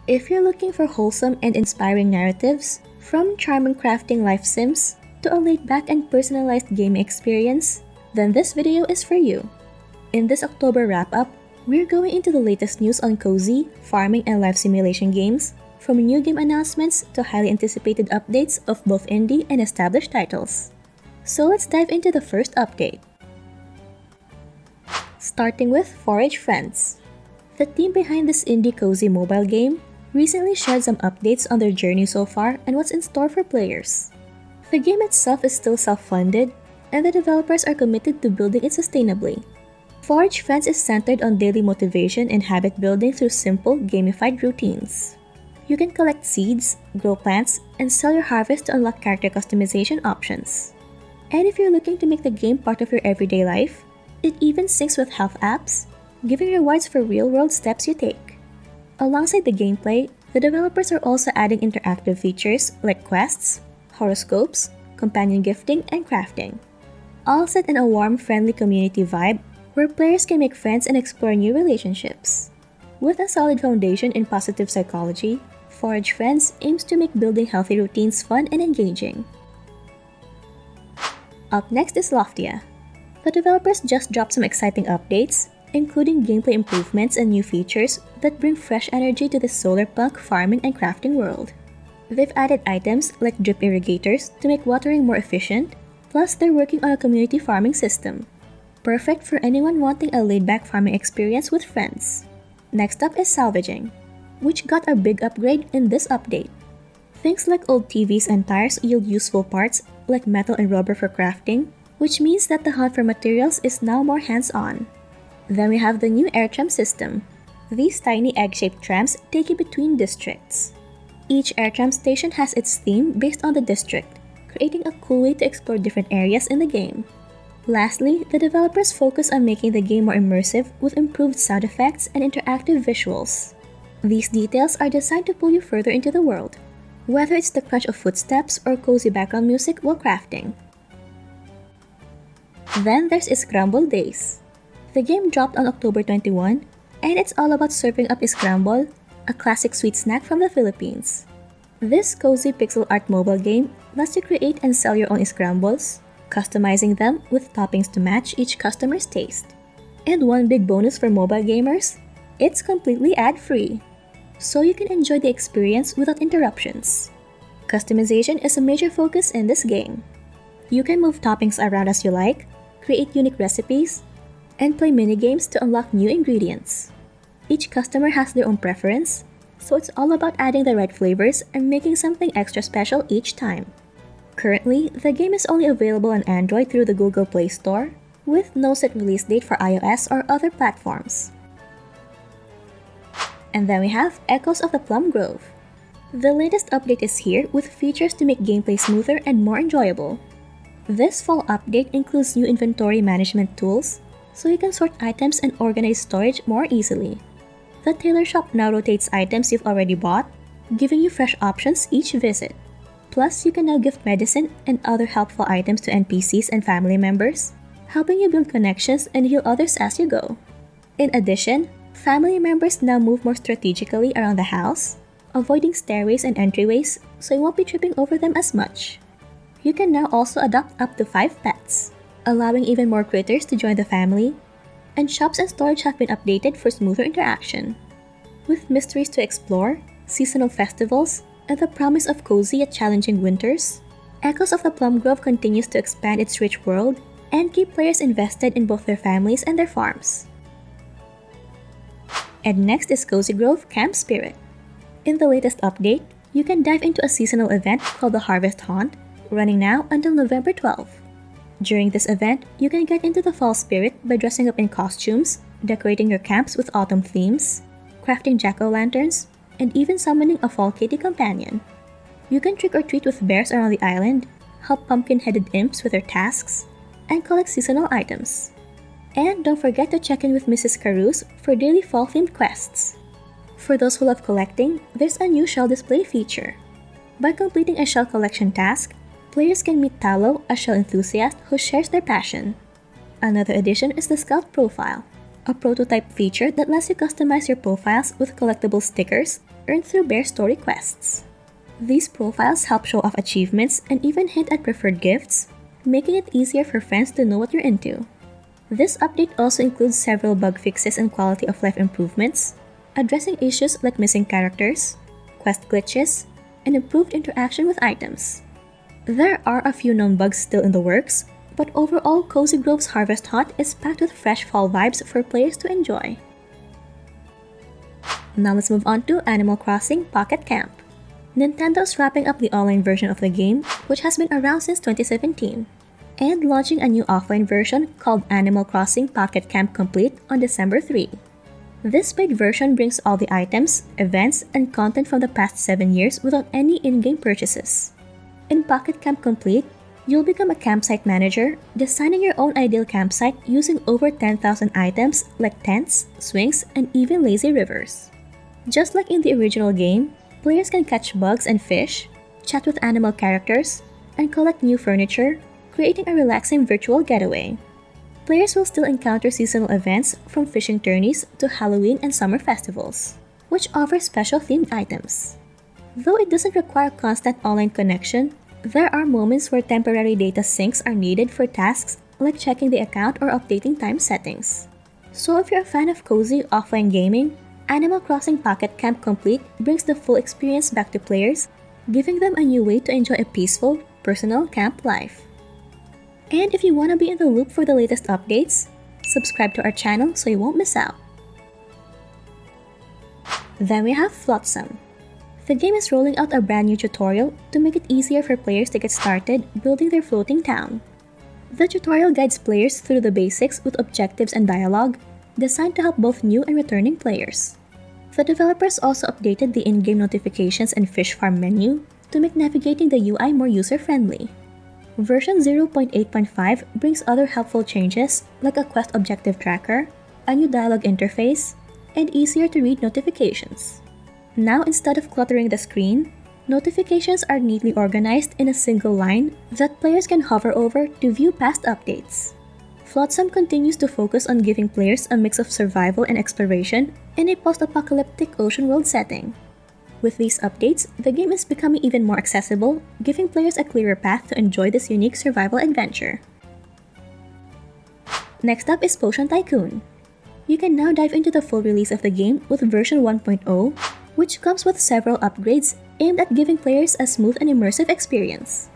If you're looking for wholesome and inspiring narratives, from charming crafting life sims to a laid-back and personalized gaming experience, then this video is for you. In this October wrap-up, we're going into the latest news on cozy, farming, and life simulation games, from new game announcements to highly anticipated updates of both indie and established titles. So let's dive into the first update. Starting with Forage Friends. The team behind this indie cozy mobile game recently shared some updates on their journey so far and what's in store for players. The game itself is still self-funded, and the developers are committed to building it sustainably. Forage Friends is centered on daily motivation and habit building through simple, gamified routines. You can collect seeds, grow plants, and sell your harvest to unlock character customization options. And if you're looking to make the game part of your everyday life, it even syncs with health apps, giving rewards for real-world steps you take. Alongside the gameplay, the developers are also adding interactive features like quests, horoscopes, companion gifting, and crafting. All set in a warm, friendly community vibe where players can make friends and explore new relationships. With a solid foundation in positive psychology, Forage Friends aims to make building healthy routines fun and engaging. Up next is Loftia. The developers just dropped some exciting updates, including gameplay improvements and new features that bring fresh energy to the solarpunk farming and crafting world. They've added items like drip irrigators to make watering more efficient, plus they're working on a community farming system, perfect for anyone wanting a laid-back farming experience with friends. Next up is Salvaging, which got a big upgrade in this update. Things like old TVs and tires yield useful parts like metal and rubber for crafting, which means that the hunt for materials is now more hands-on. Then we have the new air tram system. These tiny egg-shaped trams take you between districts. Each air tram station has its theme based on the district, creating a cool way to explore different areas in the game. Lastly, the developers focus on making the game more immersive with improved sound effects and interactive visuals. These details are designed to pull you further into the world, whether it's the crunch of footsteps or cozy background music while crafting. Then there's Scramble Days. The game dropped on October 21, and it's all about serving up scramble, a classic sweet snack from the Philippines. This cozy pixel art mobile game lets you create and sell your own scrambles, customizing them with toppings to match each customer's taste. And one big bonus for mobile gamers, it's completely ad-free, so you can enjoy the experience without interruptions. Customization is a major focus in this game. You can move toppings around as you like, create unique recipes, and play minigames to unlock new ingredients. Each customer has their own preference, so it's all about adding the right flavors and making something extra special each time. Currently, the game is only available on Android through the Google Play Store, with no set release date for iOS or other platforms. And then we have Echoes of the Plum Grove. The latest update is here with features to make gameplay smoother and more enjoyable. This fall update includes new inventory management tools, so you can sort items and organize storage more easily. The tailor shop now rotates items you've already bought, giving you fresh options each visit. Plus, you can now gift medicine and other helpful items to NPCs and family members, helping you build connections and heal others as you go. In addition, family members now move more strategically around the house, avoiding stairways and entryways so you won't be tripping over them as much. You can now also adopt up to 5 pets, allowing even more critters to join the family, and shops and storage have been updated for smoother interaction. With mysteries to explore, seasonal festivals, and the promise of cozy yet challenging winters, Echoes of the Plum Grove continues to expand its rich world and keep players invested in both their families and their farms. And next is Cozy Grove Camp Spirit. In the latest update, you can dive into a seasonal event called the Harvest Haunt, running now until November 12th. During this event, you can get into the fall spirit by dressing up in costumes, decorating your camps with autumn themes, crafting jack-o'-lanterns, and even summoning a fall kitty companion. You can trick or treat with bears around the island, help pumpkin-headed imps with their tasks, and collect seasonal items. And don't forget to check in with Mrs. Carouse for daily fall-themed quests. For those who love collecting, there's a new shell display feature. By completing a shell collection task, players can meet Talo, a shell enthusiast who shares their passion. Another addition is the Scout Profile, a prototype feature that lets you customize your profiles with collectible stickers, earned through Bear Story quests. These profiles help show off achievements and even hint at preferred gifts, making it easier for friends to know what you're into. This update also includes several bug fixes and quality of life improvements, addressing issues like missing characters, quest glitches, and improved interaction with items. There are a few known bugs still in the works, but overall Cozy Grove's Harvest Hut is packed with fresh fall vibes for players to enjoy. Now let's move on to Animal Crossing Pocket Camp. Nintendo's wrapping up the online version of the game, which has been around since 2017, and launching a new offline version called Animal Crossing Pocket Camp Complete on December 3. This paid version brings all the items, events, and content from the past 7 years without any in-game purchases. In Pocket Camp Complete, you'll become a campsite manager, designing your own ideal campsite using over 10,000 items like tents, swings, and even lazy rivers. Just like in the original game, players can catch bugs and fish, chat with animal characters, and collect new furniture, creating a relaxing virtual getaway. Players will still encounter seasonal events from fishing tourneys to Halloween and summer festivals, which offer special themed items. Though it doesn't require constant online connection, there are moments where temporary data syncs are needed for tasks like checking the account or updating time settings. So if you're a fan of cozy offline gaming, Animal Crossing Pocket Camp Complete brings the full experience back to players, giving them a new way to enjoy a peaceful, personal camp life. And if you want to be in the loop for the latest updates, subscribe to our channel so you won't miss out. Then we have Flotsam. The game is rolling out a brand new tutorial to make it easier for players to get started building their floating town. The tutorial guides players through the basics with objectives and dialogue, designed to help both new and returning players. The developers also updated the in-game notifications and fish farm menu to make navigating the UI more user-friendly. Version 0.8.5 brings other helpful changes like a quest objective tracker, a new dialogue interface, and easier-to-read notifications. Now, instead of cluttering the screen, notifications are neatly organized in a single line that players can hover over to view past updates. Flotsam continues to focus on giving players a mix of survival and exploration in a post-apocalyptic ocean world setting. With these updates, the game is becoming even more accessible, giving players a clearer path to enjoy this unique survival adventure. Next up is Potion Tycoon. You can now dive into the full release of the game with version 1.0, which comes with several upgrades aimed at giving players a smooth and immersive experience.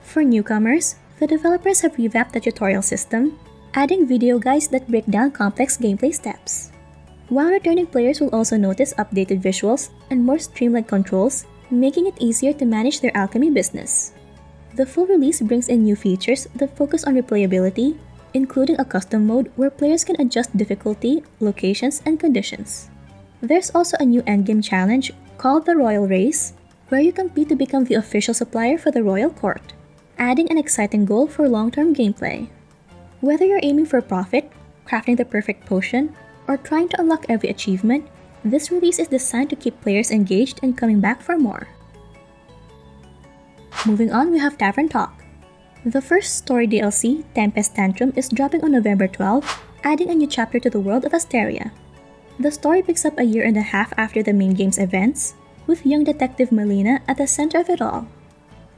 For newcomers, the developers have revamped the tutorial system, adding video guides that break down complex gameplay steps. While returning players will also notice updated visuals and more streamlined controls, making it easier to manage their alchemy business. The full release brings in new features that focus on replayability, including a custom mode where players can adjust difficulty, locations, and conditions. There's also a new endgame challenge called the Royal Race, where you compete to become the official supplier for the Royal Court, adding an exciting goal for long-term gameplay. Whether you're aiming for profit, crafting the perfect potion, or trying to unlock every achievement, this release is designed to keep players engaged and coming back for more. Moving on, we have Tavern Talk. The first story DLC, Tempest Tantrum, is dropping on November 12, adding a new chapter to the world of Asteria. The story picks up a year and a half after the main game's events, with young detective Melina at the center of it all.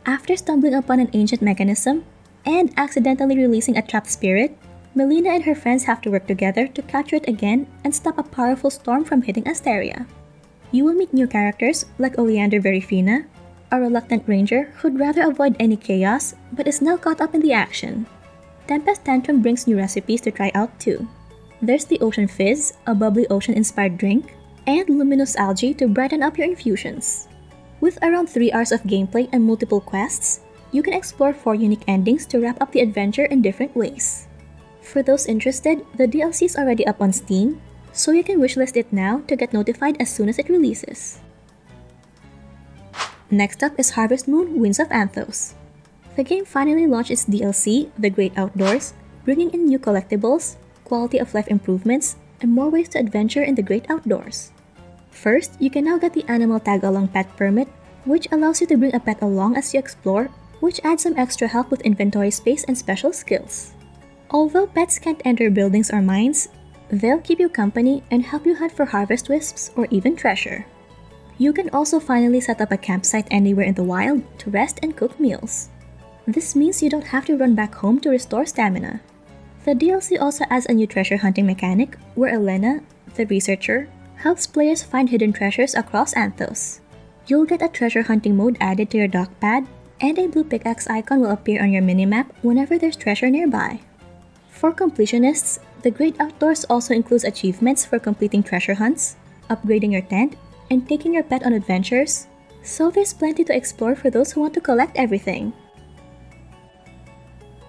After stumbling upon an ancient mechanism and accidentally releasing a trapped spirit, Melina and her friends have to work together to capture it again and stop a powerful storm from hitting Asteria. You will meet new characters like Oleander Verifina, a reluctant ranger who'd rather avoid any chaos but is now caught up in the action. Tempest Tantrum brings new recipes to try out too. There's the Ocean Fizz, a bubbly ocean-inspired drink, and Luminous Algae to brighten up your infusions. With around 3 hours of gameplay and multiple quests, you can explore 4 unique endings to wrap up the adventure in different ways. For those interested, the DLC is already up on Steam, so you can wishlist it now to get notified as soon as it releases. Next up is Harvest Moon Winds of Anthos. The game finally launched its DLC, The Great Outdoors, bringing in new collectibles, quality of life improvements, and more ways to adventure in the great outdoors. First, you can now get the Animal Tag-Along Pet Permit, which allows you to bring a pet along as you explore, which adds some extra help with inventory space and special skills. Although pets can't enter buildings or mines, they'll keep you company and help you hunt for harvest wisps or even treasure. You can also finally set up a campsite anywhere in the wild to rest and cook meals. This means you don't have to run back home to restore stamina. The DLC also adds a new treasure hunting mechanic where Elena, the researcher, helps players find hidden treasures across Anthos. You'll get a treasure hunting mode added to your dock pad, and a blue pickaxe icon will appear on your minimap whenever there's treasure nearby. For completionists, the Great Outdoors also includes achievements for completing treasure hunts, upgrading your tent, and taking your pet on adventures, so there's plenty to explore for those who want to collect everything.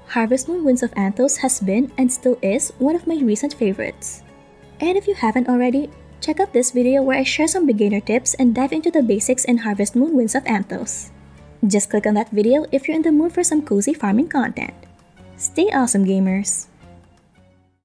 Harvest Moon Winds of Anthos has been and still is one of my recent favorites. And if you haven't already, check out this video where I share some beginner tips and dive into the basics in Harvest Moon Winds of Anthos. Just click on that video if you're in the mood for some cozy farming content. Stay awesome, gamers!